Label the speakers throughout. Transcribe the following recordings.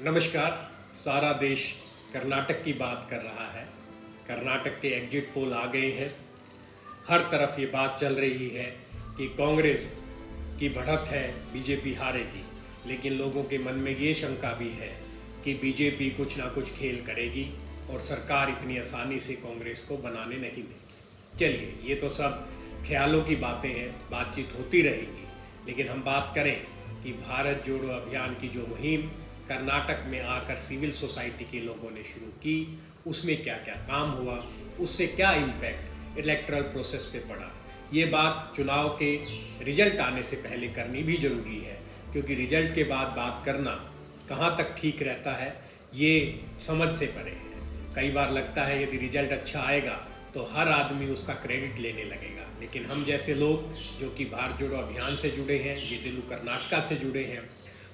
Speaker 1: नमस्कार। सारा देश कर्नाटक की बात कर रहा है। कर्नाटक के एग्जिट पोल आ गए हैं। हर तरफ ये बात चल रही है कि कांग्रेस की बढ़त है, बीजेपी हारेगी। लेकिन लोगों के मन में ये शंका भी है कि बीजेपी कुछ ना कुछ खेल करेगी और सरकार इतनी आसानी से कांग्रेस को बनाने नहीं देगी। चलिए, ये तो सब ख्यालों की बातें हैं, बातचीत होती रहेगी। लेकिन हम बात करें कि भारत जोड़ो अभियान की जो मुहिम कर्नाटक में आकर सिविल सोसाइटी के लोगों ने शुरू की, उसमें क्या क्या काम हुआ, उससे क्या इम्पैक्ट इलेक्टरल प्रोसेस पे पड़ा, ये बात चुनाव के रिजल्ट आने से पहले करनी भी ज़रूरी है। क्योंकि रिजल्ट के बाद बात करना कहाँ तक ठीक रहता है, ये समझ से परे है। कई बार लगता है यदि रिजल्ट अच्छा आएगा तो हर आदमी उसका क्रेडिट लेने लगेगा। लेकिन हम जैसे लोग जो कि भारत जोड़ो अभियान से जुड़े हैं, ये दिल्ली कर्नाटका से जुड़े हैं,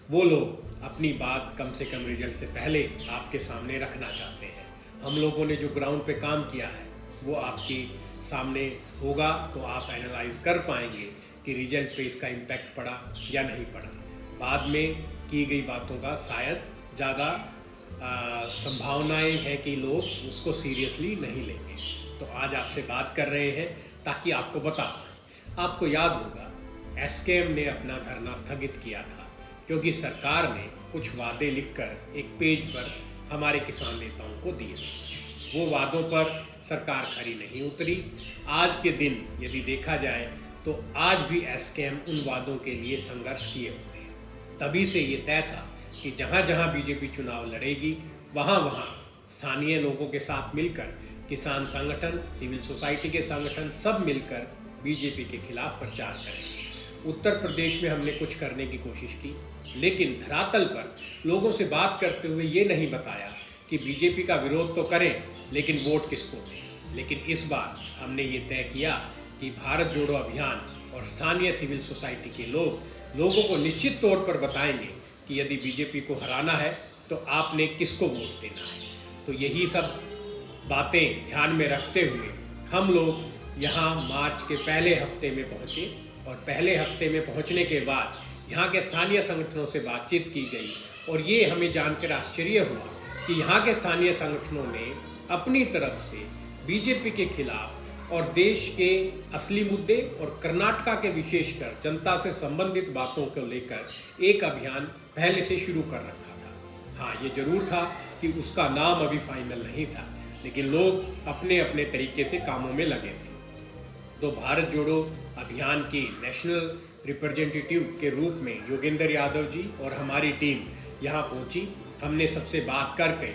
Speaker 1: वो लोग अपनी बात कम से कम रिजल्ट से पहले आपके सामने रखना चाहते हैं। हम लोगों ने जो ग्राउंड पे काम किया है वो आपके सामने होगा, तो आप एनालाइज कर पाएंगे कि रिजल्ट पे इसका इम्पैक्ट पड़ा या नहीं पड़ा। बाद में की गई बातों का शायद ज़्यादा संभावनाएं हैं कि लोग उसको सीरियसली नहीं लेंगे। तो आज आपसे बात कर रहे हैं ताकि आपको बता पाएँ। आपको याद होगा एसकेएम ने अपना धरना स्थगित किया था क्योंकि सरकार ने कुछ वादे लिखकर एक पेज पर हमारे किसान नेताओं को दिए थे। वो वादों पर सरकार खरी नहीं उतरी। आज के दिन यदि देखा जाए तो आज भी एसकेएम उन वादों के लिए संघर्ष किए हुए हैं। तभी से ये तय था कि जहाँ जहाँ बीजेपी चुनाव लड़ेगी वहाँ वहाँ स्थानीय लोगों के साथ मिलकर किसान संगठन, सिविल सोसाइटी के संगठन सब मिलकर बीजेपी के खिलाफ प्रचार करेंगे। उत्तर प्रदेश में हमने कुछ करने की कोशिश की, लेकिन धरातल पर लोगों से बात करते हुए ये नहीं बताया कि बीजेपी का विरोध तो करें लेकिन वोट किसको दें। लेकिन इस बार हमने ये तय किया कि भारत जोड़ो अभियान और स्थानीय सिविल सोसाइटी के लोगों को निश्चित तौर पर बताएंगे कि यदि बीजेपी को हराना है तो आपने किसको वोट देना है। तो यही सब बातें ध्यान में रखते हुए हम लोग यहाँ मार्च के पहले हफ्ते में पहुँचे और पहले हफ्ते में पहुँचने के बाद यहाँ के स्थानीय संगठनों से बातचीत की गई और ये हमें जानकर आश्चर्य हुआ कि यहाँ के स्थानीय संगठनों ने अपनी तरफ से बीजेपी के खिलाफ और देश के असली मुद्दे और कर्नाटका के विशेषकर जनता से संबंधित बातों को लेकर एक अभियान पहले से शुरू कर रखा था। हाँ, ये जरूर था कि उसका नाम अभी फाइनल नहीं था, लेकिन लोग अपने अपने तरीके से कामों में लगे थे। तो भारत जोड़ो अभियान की नेशनल रिप्रेजेंटेटिव के रूप में योगेंद्र यादव जी और हमारी टीम यहाँ पहुँची। हमने सबसे बात करके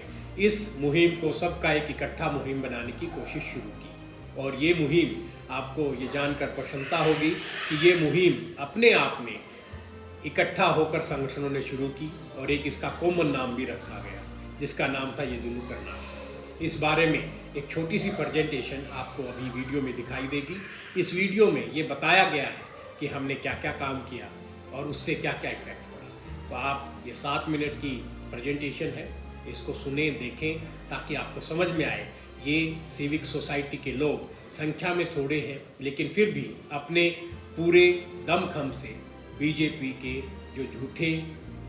Speaker 1: इस मुहिम को सबका एक इकट्ठा मुहिम बनाने की कोशिश शुरू की। और ये मुहिम आपको ये जानकर प्रसन्नता होगी कि ये मुहिम अपने आप में इकट्ठा होकर संगठनों ने शुरू की और एक इसका कॉमन नाम भी रखा गया जिसका नाम था ये दिल्ली कर्नाटक। इस बारे में एक छोटी सी प्रेजेंटेशन आपको अभी वीडियो में दिखाई देगी। इस वीडियो में ये बताया गया है कि हमने क्या क्या काम किया और उससे क्या क्या इफेक्ट पड़ा। तो आप ये 7 मिनट की प्रेजेंटेशन है, इसको सुने, देखें ताकि आपको समझ में आए। ये सिविक सोसाइटी के लोग संख्या में थोड़े हैं, लेकिन फिर भी अपने पूरे दमखम से बीजेपी के जो झूठे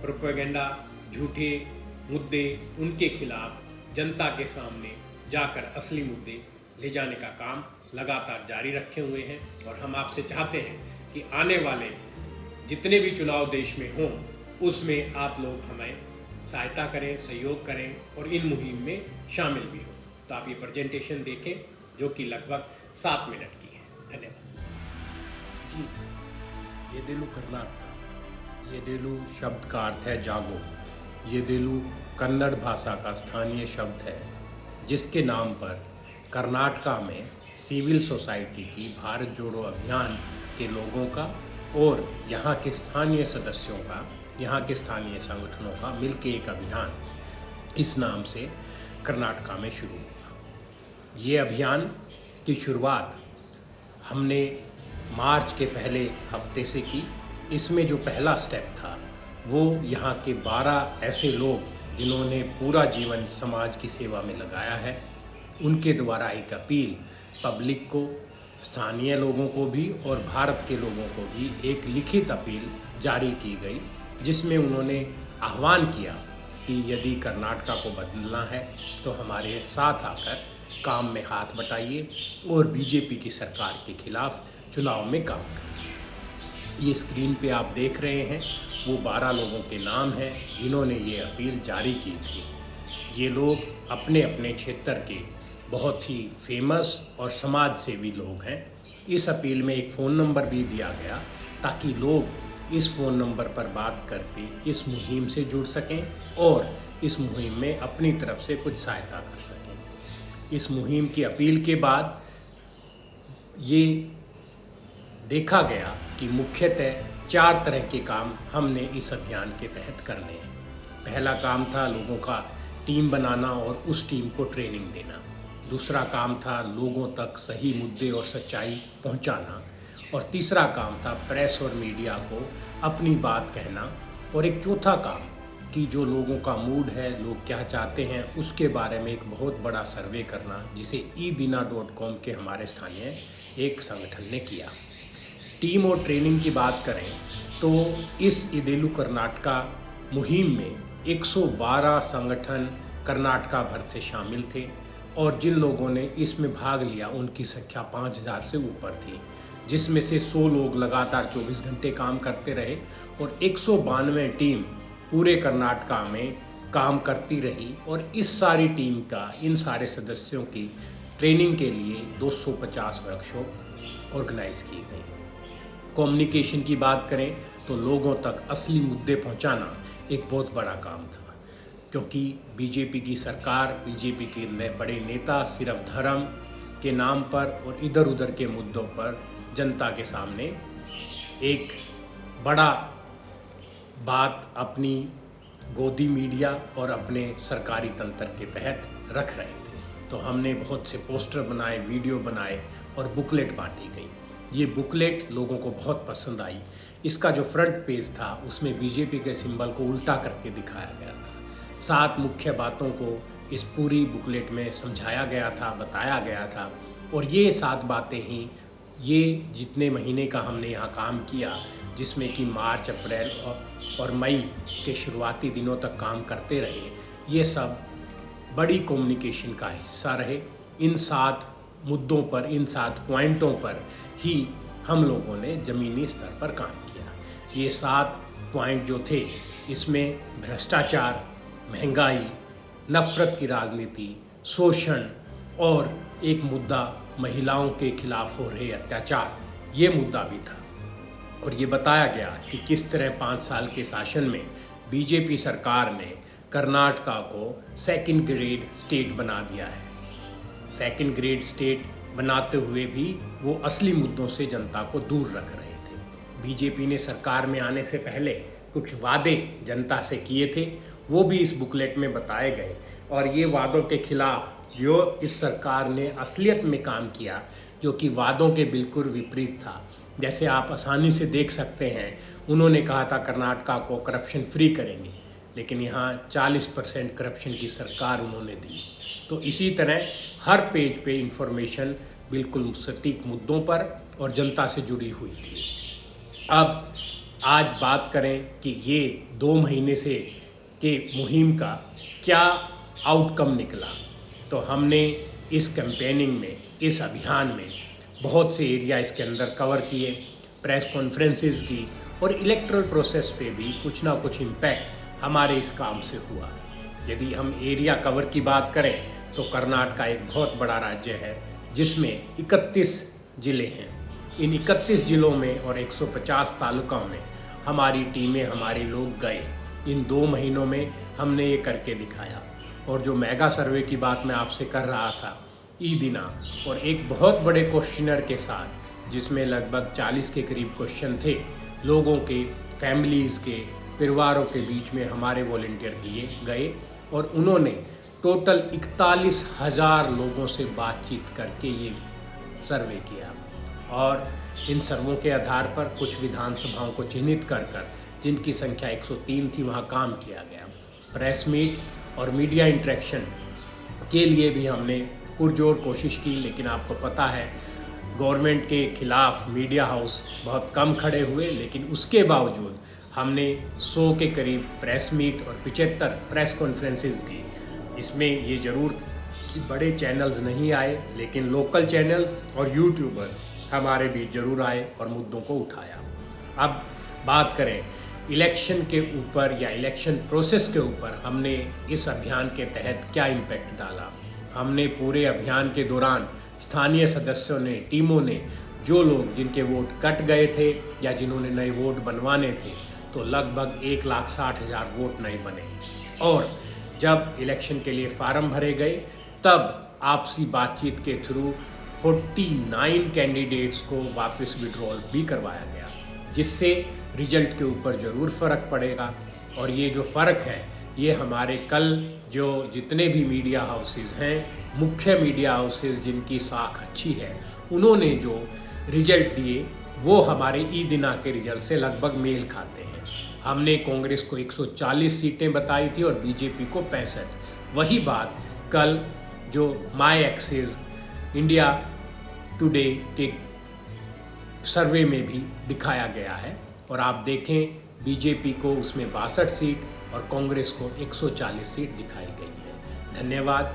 Speaker 1: प्रोपेगेंडा, झूठे मुद्दे, उनके खिलाफ जनता के सामने जाकर असली मुद्दे ले जाने का काम लगातार जारी रखे हुए हैं। और हम आपसे चाहते हैं कि आने वाले जितने भी चुनाव देश में हों उसमें आप लोग हमें सहायता करें, सहयोग करें और इन मुहिम में शामिल भी हों। तो आप ये प्रेजेंटेशन देखें जो कि लगभग 7 मिनट की है। धन्यवाद
Speaker 2: जी। येदेलु कर्नाटक, येदेलु शब्द का अर्थ है जागो। येदेलु कन्नड़ भाषा का स्थानीय शब्द है जिसके नाम पर कर्नाटका में सिविल सोसाइटी की भारत जोड़ो अभियान के लोगों का और यहाँ के स्थानीय सदस्यों का, यहाँ के स्थानीय संगठनों का मिलके एक अभियान इस नाम से कर्नाटका में शुरू हुआ। ये अभियान की शुरुआत हमने मार्च के पहले हफ्ते से की। इसमें जो पहला स्टेप था वो यहाँ के 12 ऐसे लोग जिन्होंने पूरा जीवन समाज की सेवा में लगाया है, उनके द्वारा एक अपील पब्लिक को, स्थानीय लोगों को भी और भारत के लोगों को भी एक लिखित अपील जारी की गई जिसमें उन्होंने आह्वान किया कि यदि कर्नाटका को बदलना है तो हमारे साथ आकर काम में हाथ बटाइए और बीजेपी की सरकार के खिलाफ चुनाव में काम करिए। ये स्क्रीन पे आप देख रहे हैं वो 12 लोगों के नाम हैं जिन्होंने ये अपील जारी की थी। ये लोग अपने अपने क्षेत्र के बहुत ही फेमस और समाज सेवी लोग हैं। इस अपील में एक फ़ोन नंबर भी दिया गया ताकि लोग इस फ़ोन नंबर पर बात करके इस मुहिम से जुड़ सकें और इस मुहिम में अपनी तरफ से कुछ सहायता कर सकें। इस मुहिम की अपील के बाद ये देखा गया कि मुख्यतः 4 तरह के काम हमने इस अभियान के तहत करने हैं। पहला काम था लोगों का टीम बनाना और उस टीम को ट्रेनिंग देना। दूसरा काम था लोगों तक सही मुद्दे और सच्चाई पहुंचाना। और तीसरा काम था प्रेस और मीडिया को अपनी बात कहना। और एक चौथा काम कि जो लोगों का मूड है, लोग क्या चाहते हैं, उसके बारे में एक बहुत बड़ा सर्वे करना, जिसे edina.com के हमारे स्थानीय एक संगठन ने किया। टीम और ट्रेनिंग की बात करें तो इस इदेलू कर्नाटका मुहिम में 112 संगठन कर्नाटका भर से शामिल थे और जिन लोगों ने इसमें भाग लिया उनकी संख्या 5000 से ऊपर थी, जिसमें से 100 लोग लगातार 24 घंटे काम करते रहे और 192 टीम पूरे कर्नाटका में काम करती रही। और इस सारी टीम का, इन सारे सदस्यों की ट्रेनिंग के लिए 250 वर्कशॉप ऑर्गेनाइज की गई। कम्युनिकेशन की बात करें तो लोगों तक असली मुद्दे पहुंचाना एक बहुत बड़ा काम था, क्योंकि बीजेपी की सरकार, बीजेपी के बड़े नेता सिर्फ धर्म के नाम पर और इधर उधर के मुद्दों पर जनता के सामने एक बड़ा बात अपनी गोदी मीडिया और अपने सरकारी तंत्र के तहत रख रहे थे। तो हमने बहुत से पोस्टर बनाए, वीडियो बनाए और बुकलेट बांटी गई। ये बुकलेट लोगों को बहुत पसंद आई। इसका जो फ्रंट पेज था उसमें बीजेपी के सिंबल को उल्टा करके दिखाया गया था। 7 मुख्य बातों को इस पूरी बुकलेट में समझाया गया था, बताया गया था। और ये 7 बातें ही ये जितने महीने का हमने यहाँ काम किया, जिसमें कि मार्च, अप्रैल और मई के शुरुआती दिनों तक काम करते रहे, ये सब बड़ी कम्युनिकेशन का हिस्सा रहे। इन 7 मुद्दों पर, इन 7 पॉइंटों पर ही हम लोगों ने ज़मीनी स्तर पर काम किया। ये 7 पॉइंट जो थे, इसमें भ्रष्टाचार, महंगाई, नफ़रत की राजनीति, शोषण और एक मुद्दा महिलाओं के खिलाफ हो रहे अत्याचार, ये मुद्दा भी था। और ये बताया गया कि किस तरह 5 साल के शासन में बीजेपी सरकार ने कर्नाटका को 2nd ग्रेड स्टेट बना दिया है। 2nd ग्रेड स्टेट बनाते हुए भी वो असली मुद्दों से जनता को दूर रख रहे थे। बीजेपी ने सरकार में आने से पहले कुछ वादे जनता से किए थे, वो भी इस बुकलेट में बताए गए। और ये वादों के खिलाफ जो इस सरकार ने असलियत में काम किया, जो कि वादों के बिल्कुल विपरीत था। जैसे आप आसानी से देख सकते हैं, उन्होंने कहा था कर्नाटका को करप्शन फ्री करेंगे, लेकिन यहाँ 40% करप्शन की सरकार उन्होंने दी। तो इसी तरह हर पेज पे इंफॉर्मेशन बिल्कुल सटीक मुद्दों पर और जनता से जुड़ी हुई थी। अब आज बात करें कि ये 2 महीने से के मुहिम का क्या आउटकम निकला, तो हमने इस कैंपेनिंग में, इस अभियान में बहुत से एरिया इसके अंदर कवर किए, प्रेस कॉन्फ्रेंसेस की और इलेक्टोरल प्रोसेस पे भी कुछ ना कुछ इम्पैक्ट हमारे इस काम से हुआ। यदि हम एरिया कवर की बात करें तो कर्नाटका एक बहुत बड़ा राज्य है जिसमें 31 ज़िले हैं। इन 31 ज़िलों में और 150 तालुकाओं में हमारी टीमें, हमारे लोग गए। इन 2 महीनों में हमने ये करके दिखाया। और जो मेगा सर्वे की बात मैं आपसे कर रहा था, edina, और एक बहुत बड़े क्वेश्चनर के साथ, जिसमें लगभग 40 के करीब क्वेश्चन थे, लोगों के, फैमिलीज़ के, परिवारों के बीच में हमारे वॉलंटियर किए गए और उन्होंने टोटल 41,000 लोगों से बातचीत करके ये सर्वे किया। और इन सर्वों के आधार पर कुछ विधानसभाओं को चिन्हित कर जिनकी संख्या 103 थी, वहाँ काम किया गया। प्रेस मीट और मीडिया इंटरेक्शन के लिए भी हमने पुरजोर कोशिश की, लेकिन आपको पता है गवर्नमेंट के खिलाफ मीडिया हाउस बहुत कम खड़े हुए। लेकिन उसके बावजूद हमने 100 के करीब प्रेस मीट और 75 प्रेस कॉन्फ्रेंसेस की। इसमें ये ज़रूर कि बड़े चैनल्स नहीं आए, लेकिन लोकल चैनल्स और यूट्यूबर हमारे बीच ज़रूर आए और मुद्दों को उठाया। अब बात करें इलेक्शन के ऊपर या इलेक्शन प्रोसेस के ऊपर हमने इस अभियान के तहत क्या इम्पैक्ट डाला। हमने पूरे अभियान के दौरान स्थानीय सदस्यों ने, टीमों ने, जो लोग जिनके वोट कट गए थे या जिन्होंने नए वोट बनवाने थे, तो लगभग 1,60,000 वोट नए बने। और जब इलेक्शन के लिए फार्म भरे गए तब आपसी बातचीत के थ्रू 49 कैंडिडेट्स को वापस विड्रॉल भी करवाया गया, जिससे रिजल्ट के ऊपर ज़रूर फ़र्क पड़ेगा। और ये जो फ़र्क है ये हमारे कल जो जितने भी मीडिया हाउसेस हैं, मुख्य मीडिया हाउसेस जिनकी साख अच्छी है, उन्होंने जो रिजल्ट दिए वो हमारे ई दिना के रिजल्ट से लगभग मेल खाते हैं। हमने कांग्रेस को 140 सीटें बताई थी और बीजेपी को 65। वही बात कल जो माई एक्सिस इंडिया टुडे के सर्वे में भी दिखाया गया है। और आप देखें बीजेपी को उसमें 62 सीट और कांग्रेस को 140 सीट दिखाई गई है। धन्यवाद।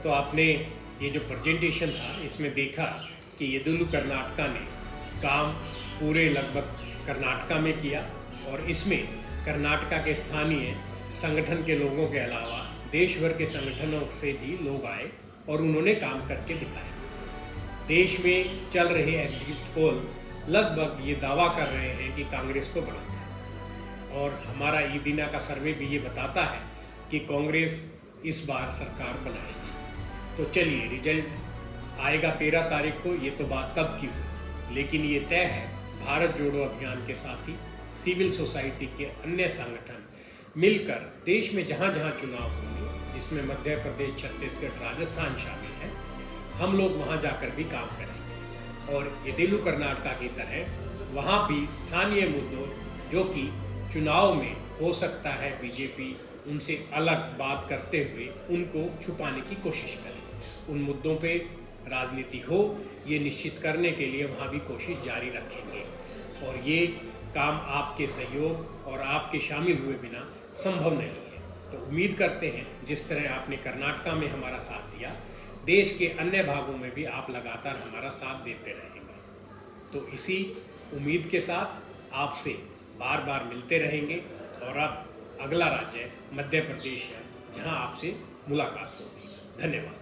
Speaker 1: तो आपने ये जो प्रेजेंटेशन था इसमें देखा कि येदियुरप्पा कर्नाटका ने काम पूरे लगभग कर्नाटका में किया और इसमें कर्नाटका के स्थानीय संगठन के लोगों के अलावा देश भर के संगठनों से भी लोग आए और उन्होंने काम करके दिखाया। देश में चल रहे एग्जिट पोल लगभग ये दावा कर रहे हैं कि कांग्रेस को बढ़त है और हमारा ई दिना का सर्वे भी ये बताता है कि कांग्रेस इस बार सरकार बनाएगी। तो चलिए रिजल्ट आएगा 13 तारीख को, ये तो बात तब की हुई, लेकिन ये तय है भारत जोड़ो अभियान के साथ ही सिविल सोसाइटी के अन्य संगठन मिलकर देश में जहाँ जहाँ चुनाव होंगे, जिसमें मध्य प्रदेश, छत्तीसगढ़, राजस्थान शामिल है, हम लोग वहाँ जाकर भी काम करेंगे। और येदियुरप्पा कर्नाटका की तरह वहाँ भी स्थानीय मुद्दों जो कि चुनाव में हो सकता है बीजेपी उनसे अलग बात करते हुए उनको छुपाने की कोशिश करे, उन मुद्दों पे राजनीति हो ये निश्चित करने के लिए वहाँ भी कोशिश जारी रखेंगे। और ये काम आपके सहयोग और आपके शामिल हुए बिना संभव नहीं है। तो उम्मीद करते हैं जिस तरह आपने कर्नाटका में हमारा साथ दिया, देश के अन्य भागों में भी आप लगातार हमारा साथ देते रहेंगे। तो इसी उम्मीद के साथ आपसे बार बार मिलते रहेंगे। और अब अगला राज्य मध्य प्रदेश है जहां आपसे मुलाकात होगी। धन्यवाद।